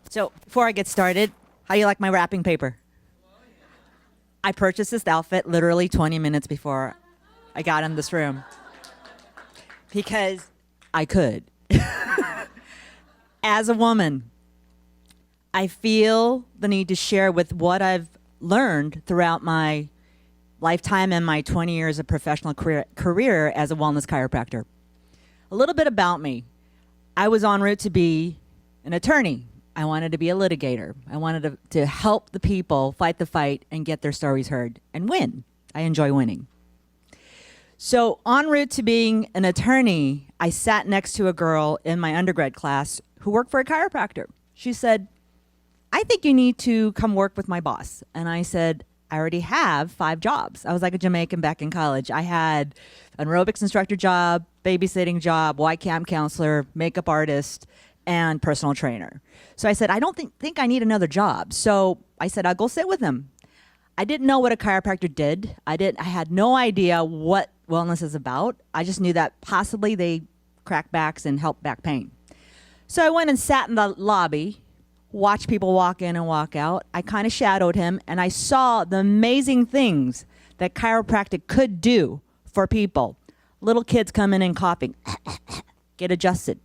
So before I get started, how do you like my wrapping paper? I purchased this outfit literally 20 minutes before I got in this room because I could. As a woman, I feel the need to share with what I've learned throughout my lifetime and my 20 years of professional career as a wellness chiropractor. A little bit about me. I was en route to be an attorney. I wanted to be a litigator. I wanted to help the people fight the fight and get their stories heard and win. I enjoy winning. So en route to being an attorney, I sat next to a girl in my undergrad class who worked for a chiropractor. She said, I think you need to come work with my boss. And I said, I already have 5 jobs. I was like a Jamaican back in college. I had an aerobics instructor job, babysitting job, Y camp counselor, makeup artist, and personal trainer. So I said, I don't think I need another job. So I said, I'll go sit with him. I didn't know what a chiropractor did. I had no idea what wellness is about. I just knew that possibly they crack backs and help back pain. So I went and sat in the lobby, watched people walk in and walk out. I kind of shadowed him, and I saw the amazing things that chiropractic could do for people. Little kids come in and coughing, get adjusted.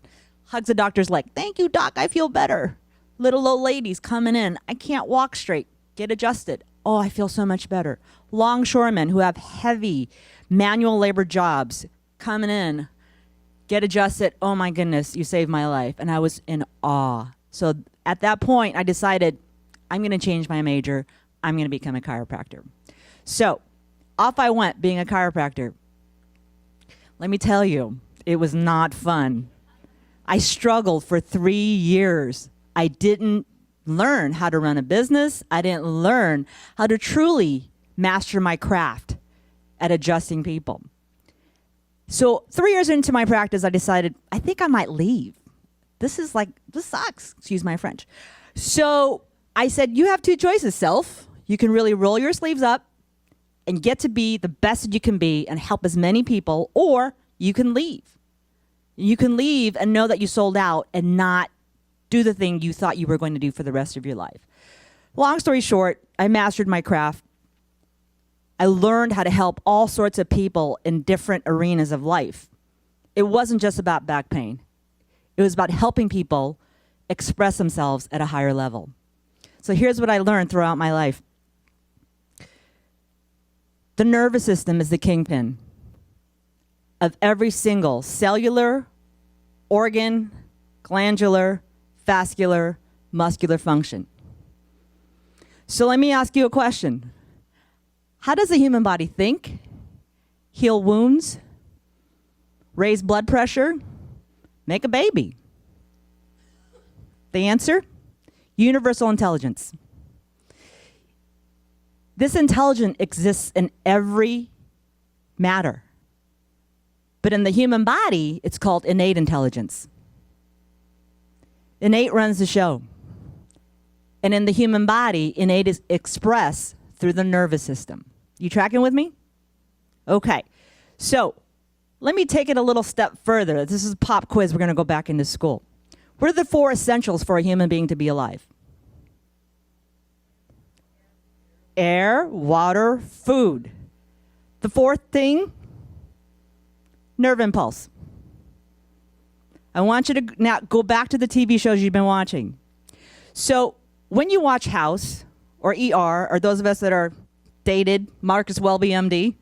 Hugs the doctor's leg. Thank you, doc. I feel better. Little old ladies coming in. I can't walk straight. Get adjusted. Oh, I feel so much better. Longshoremen who have heavy manual labor jobs coming in. Get adjusted. Oh, my goodness, you saved my life. And I was in awe. So at that point, I decided I'm going to change my major. I'm going to become a chiropractor. So off I went being a chiropractor. Let me tell you, it was not fun. I struggled for 3 years. I didn't learn how to run a business. I didn't learn how to truly master my craft at adjusting people. So 3 years into my practice, I decided, I think I might leave. This sucks, excuse my French. So I said, you have 2 choices, self. You can really roll your sleeves up and get to be the best that you can be and help as many people, or you can leave. You can leave and know that you sold out and not do the thing you thought you were going to do for the rest of your life. Long story short, I mastered my craft. I learned how to help all sorts of people in different arenas of life. It wasn't just about back pain. It was about helping people express themselves at a higher level. So here's what I learned throughout my life. The nervous system is the kingpin of every single cellular, organ, glandular, vascular, muscular function. So let me ask you a question. How does the human body think, heal wounds, raise blood pressure, make a baby? The answer? Universal intelligence. This intelligence exists in every matter. But in the human body, it's called innate intelligence. Innate runs the show. And in the human body, innate is expressed through the nervous system. You tracking with me? Okay. So let me take it a little step further. This is a pop quiz. We're going to go back into school. What are the 4 essentials for a human being to be alive? Air, water, food. The 4th thing, nerve impulse. I want you to now go back to the TV shows you've been watching. So when you watch House or ER, or those of us that are dated, Marcus Welby, MD,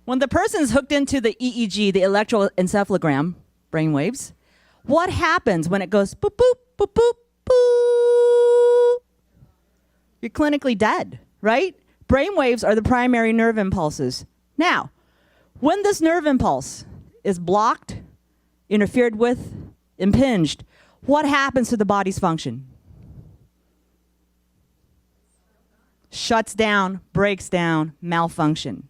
when the person's hooked into the EEG, the electroencephalogram, brainwaves, what happens when it goes boop, boop, boop, boop, boop? You're clinically dead, right? Brainwaves are the primary nerve impulses. Now, when this nerve impulse is blocked, interfered with, impinged, what happens to the body's function? Shuts down, breaks down, malfunction.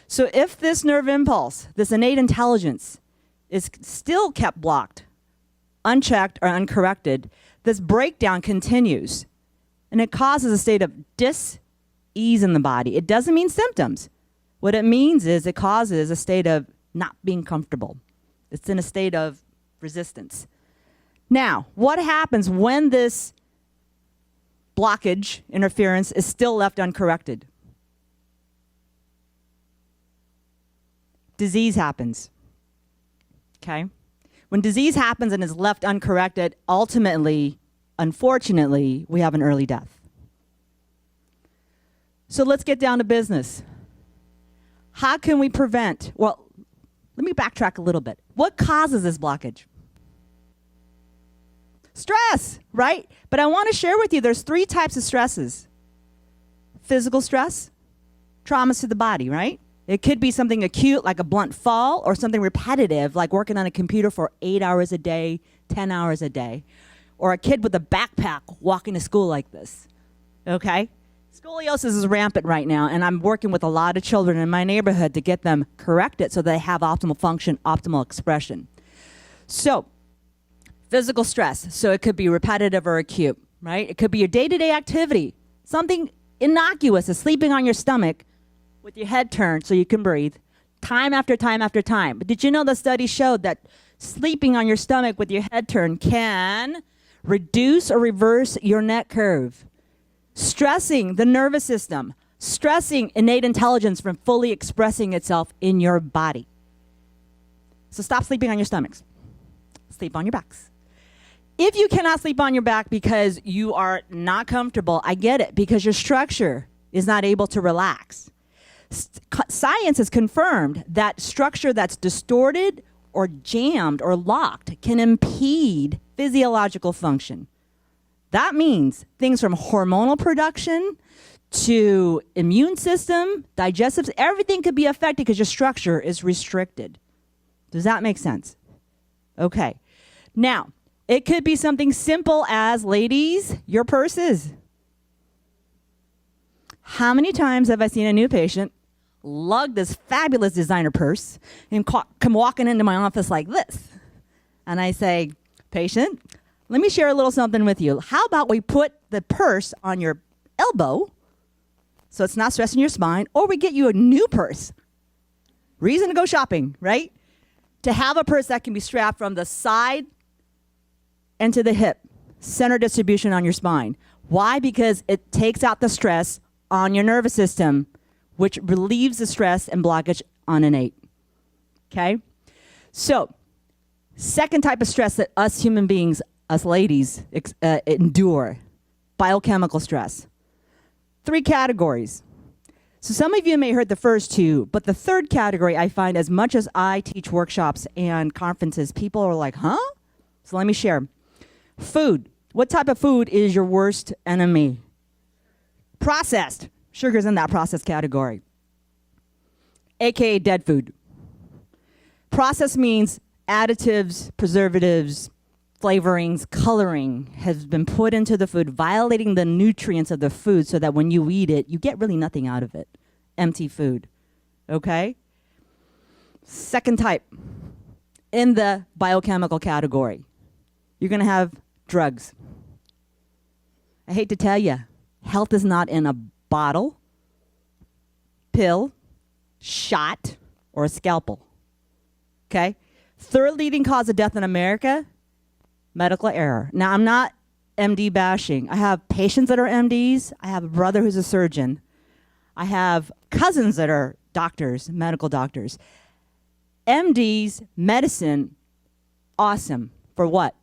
So if this nerve impulse, this innate intelligence, is still kept blocked, unchecked or uncorrected, this breakdown continues. And it causes a state of dis-ease in the body. It doesn't mean symptoms. What it means is it causes a state of not being comfortable. It's in a state of resistance. Now, what happens when this blockage, interference, is still left uncorrected? Disease happens. Okay? When disease happens and is left uncorrected, ultimately, unfortunately, we have an early death. So let's get down to business. How can we prevent? Well, let me backtrack a little bit. What causes this blockage? Stress, right? But I want to share with you there's 3 types of stresses. Physical stress, traumas to the body, right? It could be something acute like a blunt fall, or something repetitive like working on a computer for 8 hours a day, 10 hours a day, or a kid with a backpack walking to school like this, okay? Scoliosis is rampant right now, and I'm working with a lot of children in my neighborhood to get them corrected so they have optimal function, optimal expression. So, physical stress, so it could be repetitive or acute, right? It could be your day-to-day activity, something innocuous as sleeping on your stomach with your head turned so you can breathe, time after time after time. But did you know the study showed that sleeping on your stomach with your head turned can reduce or reverse your neck curve? Stressing the nervous system, stressing innate intelligence from fully expressing itself in your body. So stop sleeping on your stomachs. Sleep on your backs. If you cannot sleep on your back because you are not comfortable, I get it, because your structure is not able to relax. Science has confirmed that structure that's distorted or jammed or locked can impede physiological function. That means things from hormonal production to immune system, digestive, everything could be affected because your structure is restricted. Does that make sense? Okay. Now, it could be something simple as, ladies, your purses. How many times have I seen a new patient lug this fabulous designer purse and come walking into my office like this? And I say, patient, let me share a little something with you. How about we put the purse on your elbow so it's not stressing your spine, or we get you a new purse. Reason to go shopping, right? To have a purse that can be strapped from the side and to the hip, center distribution on your spine. Why? Because it takes out the stress on your nervous system, which relieves the stress and blockage on innate. Okay? So, second type of stress that us human beings, us ladies, endure, biochemical stress. 3 categories. So some of you may have heard the first 2, but the third category I find, as much as I teach workshops and conferences, people are like, huh? So let me share. Food. What type of food is your worst enemy? Processed. Sugar's in that processed category, AKA dead food. Processed means additives, preservatives, flavorings, coloring has been put into the food, violating the nutrients of the food so that when you eat it, you get really nothing out of it. Empty food. Okay? Second type, in the biochemical category, you're going to have drugs. I hate to tell you, health is not in a bottle, pill, shot, or a scalpel. Okay? Third leading cause of death in America, medical error. Now, I'm not MD bashing. I have patients that are MDs. I have a brother who's a surgeon. I have cousins that are doctors, medical doctors. MDs, medicine, awesome. For what?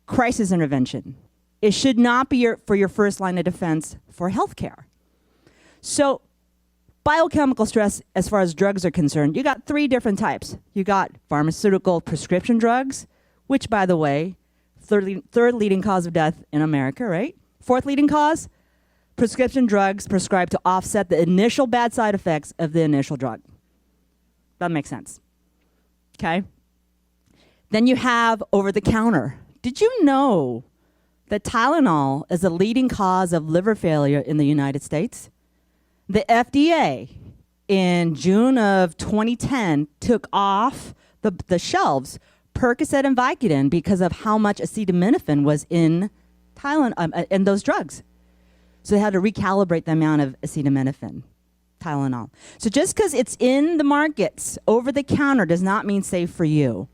Crisis intervention. It should not be for your first line of defense for healthcare. So, biochemical stress, as far as drugs are concerned, you got 3 different types. You got pharmaceutical prescription drugs, which, by the way, third leading cause of death in America, right? 4th leading cause, prescription drugs prescribed to offset the initial bad side effects of the initial drug. That makes sense. Okay? Then you have over-the-counter. Did you know that Tylenol is the leading cause of liver failure in the United States? The FDA, in June of 2010, took off the shelves Percocet and Vicodin because of how much acetaminophen was in in those drugs. So they had to recalibrate the amount of acetaminophen, Tylenol. So just because it's in the markets over the counter does not mean safe for you.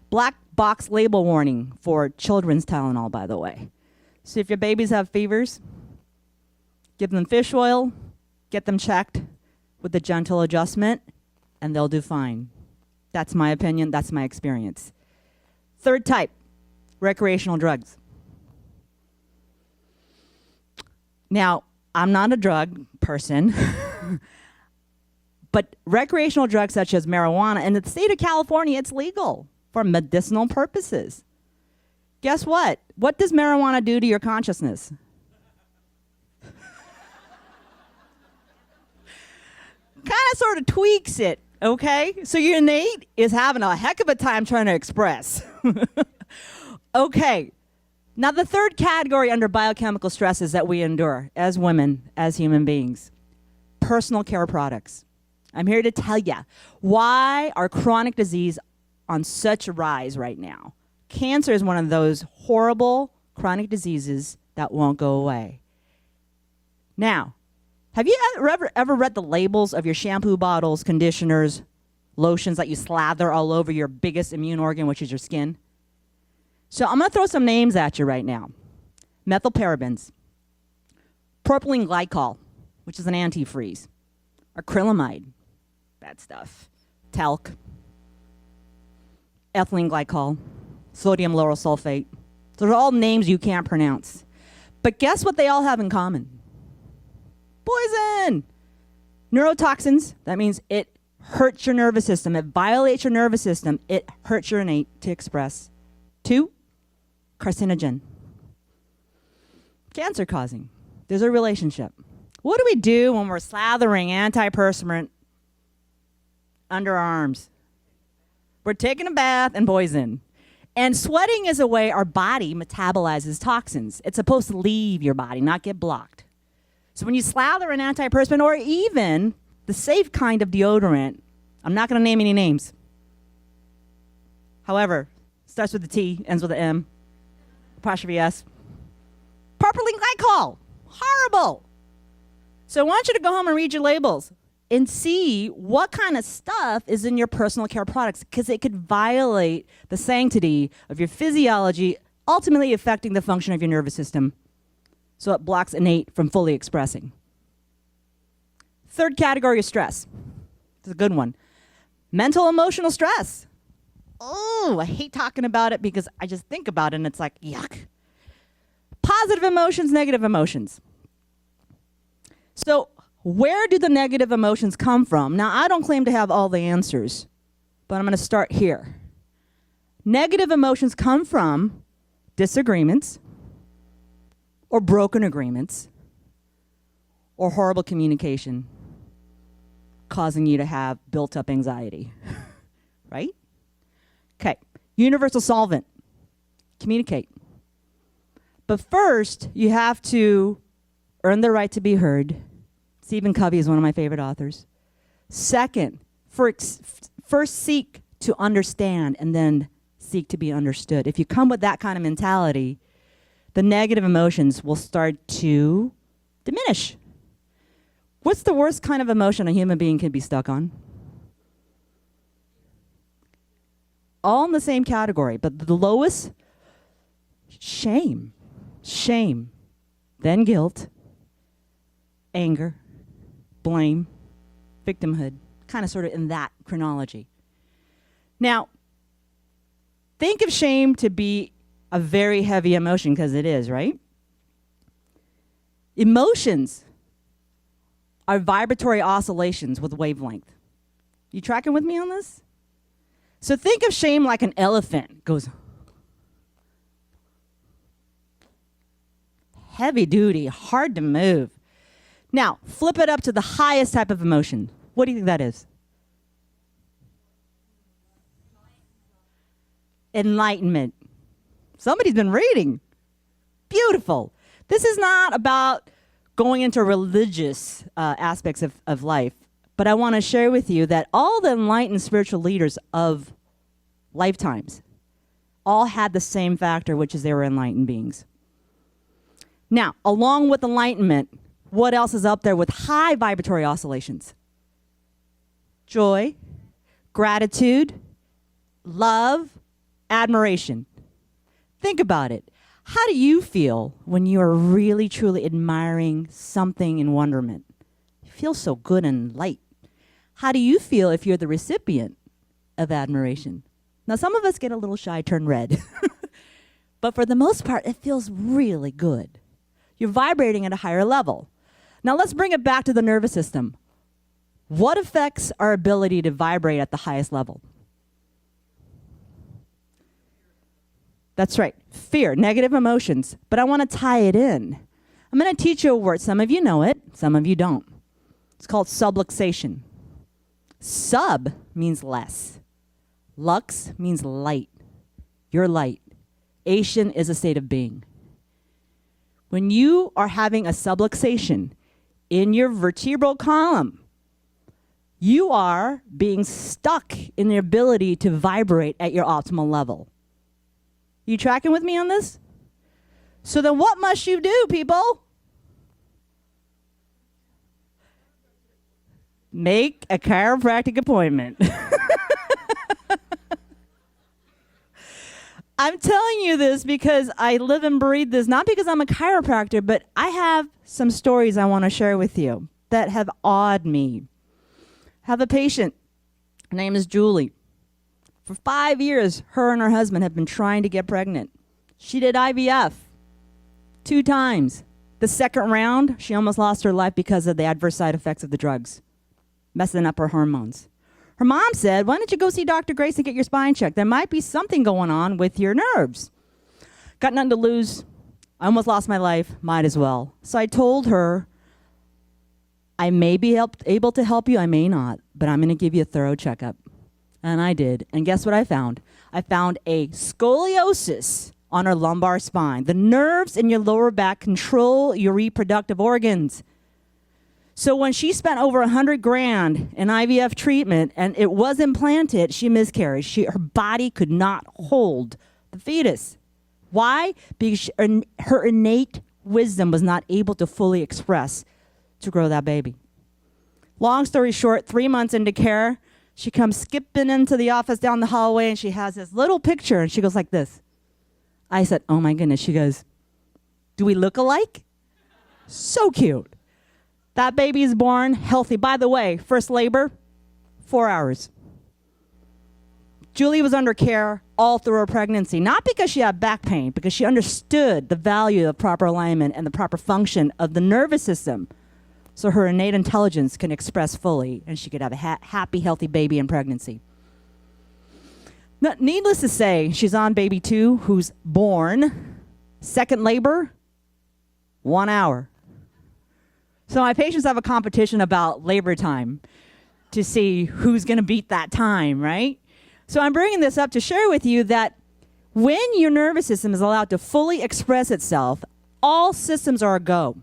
Black box label warning for children's Tylenol, by the way. So if your babies have fevers, give them fish oil, get them checked with a gentle adjustment, and they'll do fine. That's my opinion. That's my experience. Third type, recreational drugs. Now, I'm not a drug person, but recreational drugs such as marijuana, in the state of California, it's legal for medicinal purposes. Guess what? What does marijuana do to your consciousness? Kind of sort of tweaks it, okay? So your innate is having a heck of a time trying to express. Okay. Now the third category under biochemical stresses that we endure as women, as human beings, personal care products. I'm here to tell you why are chronic disease on such a rise right now. Cancer is one of those horrible chronic diseases that won't go away. Now, have you ever read the labels of your shampoo bottles, conditioners, lotions that you slather all over your biggest immune organ, which is your skin? So I'm going to throw some names at you right now. Methylparabens, propylene glycol, which is an antifreeze, acrylamide, bad stuff, talc, ethylene glycol, sodium lauryl sulfate. Those are all names you can't pronounce. But guess what they all have in common? Poison! Neurotoxins, that means it hurts your nervous system. It violates your nervous system. It hurts your innate to express. 2, carcinogen. Cancer causing. There's a relationship. What do we do when we're slathering antiperspirant under our arms? We're taking a bath and poison. And sweating is a way our body metabolizes toxins. It's supposed to leave your body, not get blocked. So when you slather an antiperspirant or even the safe kind of deodorant, I'm not going to name any names. However, starts with a T, ends with an M, apostrophe S. Propylene glycol, horrible. So I want you to go home and read your labels and see what kind of stuff is in your personal care products, because it could violate the sanctity of your physiology, ultimately affecting the function of your nervous system. So it blocks innate from fully expressing. Third category is stress. It's a good one. Mental emotional stress. Oh, I hate talking about it because I just think about it and it's like, yuck. Positive emotions, negative emotions. So where do the negative emotions come from? Now, I don't claim to have all the answers, but I'm going to start here. Negative emotions come from disagreements, or broken agreements, or horrible communication, causing you to have built-up anxiety, right? Okay, universal solvent, communicate. But first, you have to earn the right to be heard. Stephen Covey is one of my favorite authors. Second, first seek to understand and then seek to be understood. If you come with that kind of mentality, the negative emotions will start to diminish. What's the worst kind of emotion a human being can be stuck on? All in the same category, but the lowest, shame. Shame, then guilt, anger, blame, victimhood, kind of sort of in that chronology. Now, think of shame to be a very heavy emotion, because it is, right? Emotions are vibratory oscillations with wavelength. You tracking with me on this? So think of shame like an elephant. Goes heavy duty, hard to move. Now, flip it up to the highest type of emotion. What do you think that is? Enlightenment. Somebody's been reading. Beautiful. This is not about going into religious aspects of life, but I want to share with you that all the enlightened spiritual leaders of lifetimes all had the same factor, which is they were enlightened beings. Now, along with enlightenment, what else is up there with high vibratory oscillations? Joy, gratitude, love, Admiration. Think about it. How do you feel when you are really, truly admiring something in wonderment? You feel so good and light. How do you feel if you're the recipient of admiration? Now, some of us get a little shy, turn red. But for the most part, it feels really good. You're vibrating at a higher level. Now, let's bring it back to the nervous system. What affects our ability to vibrate at the highest level? That's right, fear, negative emotions. But I want to tie it in. I'm going to teach you a word. Some of you know it, some of you don't. It's called subluxation. Sub means less. Lux means light. You're light. Ation is a state of being. When you are having a subluxation in your vertebral column, you are being stuck in the ability to vibrate at your optimal level. You tracking with me on this? So then what must you do, people? Make a chiropractic appointment. I'm telling you this because I live and breathe this, not because I'm a chiropractor, but I have some stories I want to share with you that have awed me. I have a patient. Her name is Julie. For 5 years, her and her husband have been trying to get pregnant. She did IVF 2 times. The second round, she almost lost her life because of the adverse side effects of the drugs, messing up her hormones. Her mom said, why don't you go see Dr. Grace and get your spine checked? There might be something going on with your nerves. Got nothing to lose. I almost lost my life. Might as well. So I told her, I may be able to help you. I may not. But I'm going to give you a thorough checkup. And I did. And guess what I found? I found a scoliosis on her lumbar spine. The nerves in your lower back control your reproductive organs. So when she spent over $100,000 in IVF treatment and it was implanted, she miscarried. Her body could not hold the fetus. Why? Because her innate wisdom was not able to fully express to grow that baby. Long story short, 3 months into care, she comes skipping into the office down the hallway and she has this little picture and she goes like this. I said, oh my goodness. She goes, do we look alike? So cute. That baby is born healthy. By the way, first labor, 4 hours. Julie was under care all through her pregnancy, not because she had back pain, because she understood the value of proper alignment and the proper function of the nervous system. So her innate intelligence can express fully, and she could have a happy, healthy baby in pregnancy. Needless to say, she's on baby 2, who's born, second labor, 1 hour. So my patients have a competition about labor time to see who's going to beat that time, right? So I'm bringing this up to share with you that when your nervous system is allowed to fully express itself, all systems are a go.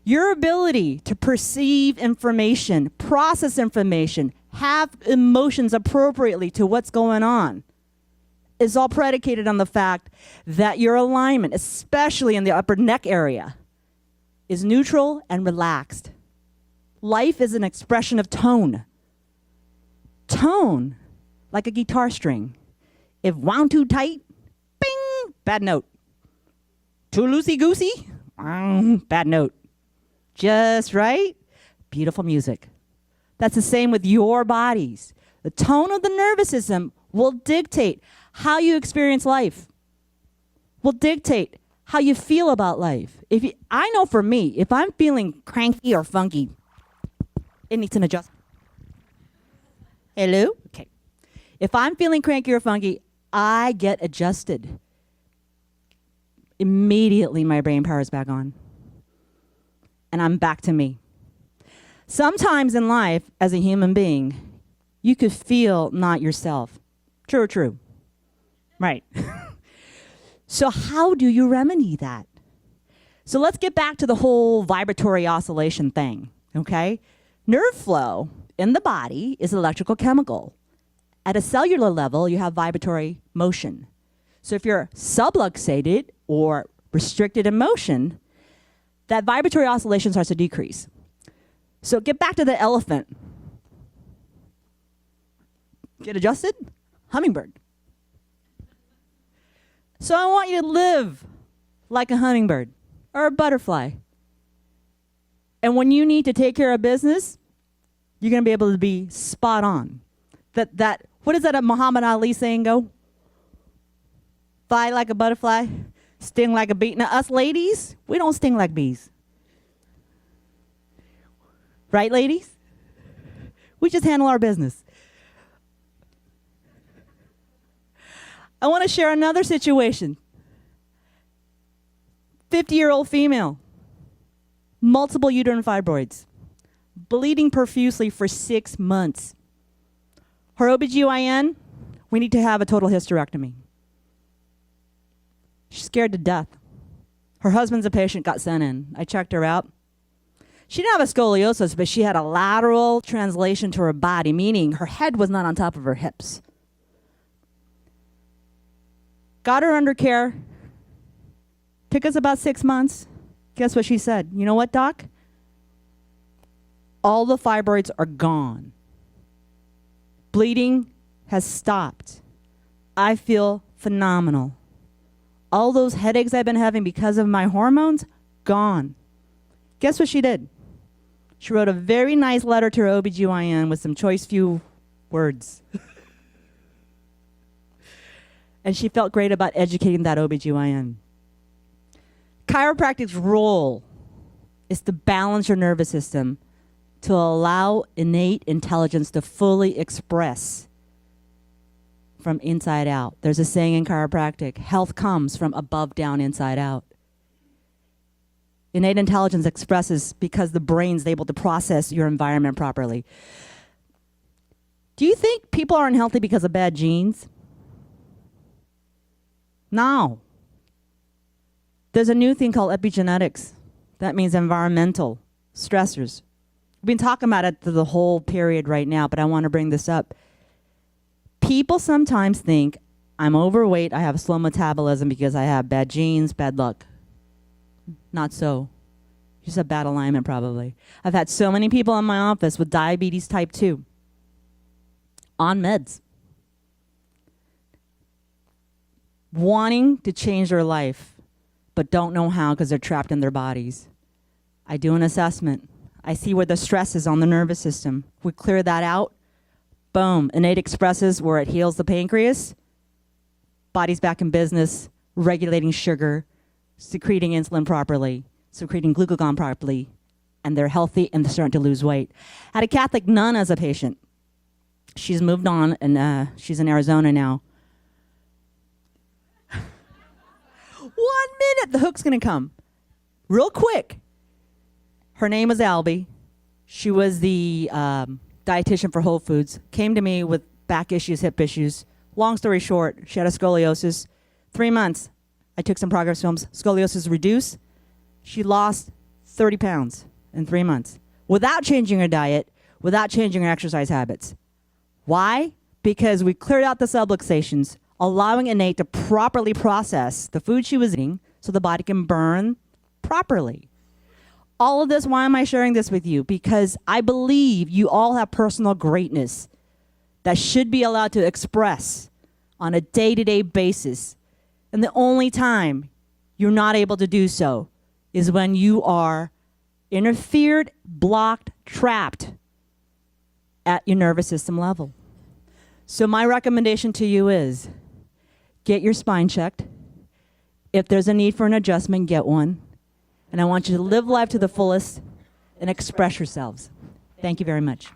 Your ability to perceive information, process information, have emotions appropriately to what's going on is all predicated on the fact that your alignment, especially in the upper neck area, is neutral and relaxed. Life is an expression of tone. Tone, like a guitar string. If wound too tight, bing, bad note. Too loosey-goosey, bad note. Just right, beautiful music. That's the same with your bodies. The tone of the nervous system will dictate how you experience life, will dictate how you feel about life. I know for me, if I'm feeling cranky or funky, it needs an adjustment. Hello? Okay. If I'm feeling cranky or funky, I get adjusted. Immediately, my brain power is back on. And I'm back to me. Sometimes in life, as a human being, you could feel not yourself. True or true? Right. So how do you remedy that? So let's get back to the whole vibratory oscillation thing, okay? Nerve flow in the body is electrical chemical. At a cellular level, you have vibratory motion. So if you're subluxated or restricted in motion, that vibratory oscillation starts to decrease. So get back to the elephant. Get adjusted? Hummingbird. So I want you to live like a hummingbird or a butterfly. And when you need to take care of business, you're going to be able to be spot on. What is that a Muhammad Ali saying go? Fly like a butterfly, sting like a bee. Now us ladies, we don't sting like bees. Right, ladies? We just handle our business. I want to share another situation. 50-year-old female, multiple uterine fibroids, bleeding profusely for 6 months. Her OBGYN, we need to have a total hysterectomy. She's scared to death. Her husband's a patient, got sent in. I checked her out. She didn't have a scoliosis, but she had a lateral translation to her body, meaning her head was not on top of her hips. Got her under care. Took us about 6 months. Guess what she said? You know what, doc? All the fibroids are gone. Bleeding has stopped. I feel phenomenal. All those headaches I've been having because of my hormones, gone. Guess what she did? She wrote a very nice letter to her OBGYN with some choice few words. And she felt great about educating that OBGYN. Chiropractic's role is to balance your nervous system to allow innate intelligence to fully express from inside out. There's a saying in chiropractic, health comes from above down, inside out. Innate intelligence expresses because the brain's able to process your environment properly. Do you think people are unhealthy because of bad genes? No. There's a new thing called epigenetics. That means environmental stressors. We've been talking about it through the whole period right now, but I want to bring this up. People sometimes think I'm overweight, I have slow metabolism because I have bad genes, bad luck. Not so. Just a bad alignment probably. I've had so many people in my office with diabetes type 2 on meds, wanting to change their life, but don't know how because they're trapped in their bodies. I do an assessment. I see where the stress is on the nervous system. We clear that out. Boom. Innate expresses where it heals the pancreas. Body's back in business, regulating sugar, secreting insulin properly, secreting glucagon properly, and they're healthy and they're starting to lose weight. I had a Catholic nun as a patient. She's moved on and she's in Arizona now. 1 minute, the hook's gonna come. Real quick. Her name was Albie. She was the dietitian for Whole Foods. Came to me with back issues, hip issues. Long story short, she had a scoliosis. 3 months, I took some progress films. Scoliosis reduced. She lost 30 pounds in 3 months without changing her diet, without changing her exercise habits. Why? Because we cleared out the subluxations, allowing innate to properly process the food she was eating so the body can burn properly. All of this, why am I sharing this with you? Because I believe you all have personal greatness that should be allowed to express on a day-to-day basis. And the only time you're not able to do so is when you are interfered, blocked, trapped at your nervous system level. So my recommendation to you is get your spine checked. If there's a need for an adjustment, get one. And I want you to live life to the fullest and express yourselves. Thank you very much.